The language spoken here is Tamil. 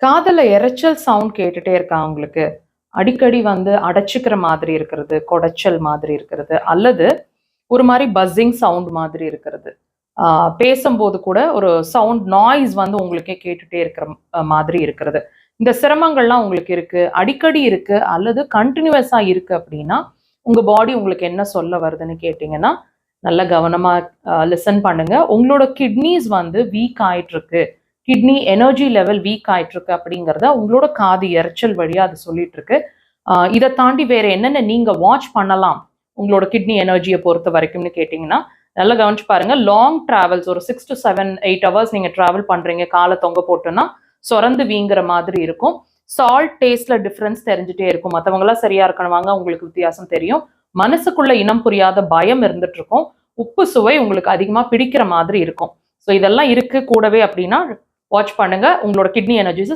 காதுல இரைச்சல் சவுண்ட் கேட்டுட்டே இருக்கா உங்களுக்கு? அடிக்கடி வந்து அடைச்சுக்கிற மாதிரி இருக்கிறது, கொடைச்சல் மாதிரி இருக்கிறது, அல்லது ஒரு மாரி பஸ்ஸிங் சவுண்ட் மாதிரி இருக்கிறது. ஆ பேசம்போது கூட ஒரு சவுண்ட் நாய்ஸ் வந்து உங்களுக்கே கேட்டுட்டே இருக்கிற மாதிரி இருக்கிறது. இந்த சிரமங்கள்லாம் உங்களுக்கு இருக்கு, அடிக்கடி இருக்கு, அல்லது கன்டினியூவஸா இருக்கு அப்படின்னா, உங்க பாடி உங்களுக்கு என்ன சொல்ல வருதுன்னு கேட்டீங்கன்னா, நல்ல கவனமா லிசன் பண்ணுங்க. உங்களோட கிட்னீஸ் வந்து வீக் ஆயிட்டிருக்கு. கிட்னி எனர்ஜி லெவல் வீக் ஆயிட்டிருக்கு அப்படிங்கிறத உங்களோட காது எரைச்சல் வழியா அது சொல்லிட்டு இருக்கு. இத தாண்டி வேற என்னென்ன நீங்க வாட்ச் பண்ணலாம்? உங்களோட கிட்னி எனர்ஜிய பொறுத்த வரைக்கும்னு கேட்டீங்கன்னா, நல்லா கவனிச்சு பாருங்க. லாங் டிராவல்ஸ் ஒரு 6 to 7, 8 ஹவர்ஸ் நீங்க டிராவல் பண்றீங்க, கால தொங்க போட்டுன்னா, சொரந்து வீங்குற மாதிரி இருக்கும். சால்ட் டேஸ்ட்ல டிஃபரன்ஸ் தெரிஞ்சுட்டே இருக்கும். மத்தவங்கலாம் சரியா இருக்கணுவாங்க, உங்களுக்கு வித்தியாசம் தெரியும். மனசுக்குள்ள இனம் புரியாத பயம் இருந்துட்டு இருக்கும். உப்பு சுவை உங்களுக்கு அதிகமா பிடிக்கிற மாதிரி இருக்கும். ஸோ இதெல்லாம் இருக்கு கூடவே அப்படின்னா, வாட்ச் பண்ணுங்க. உங்களோட கிட்னி எனர்ஜிஸ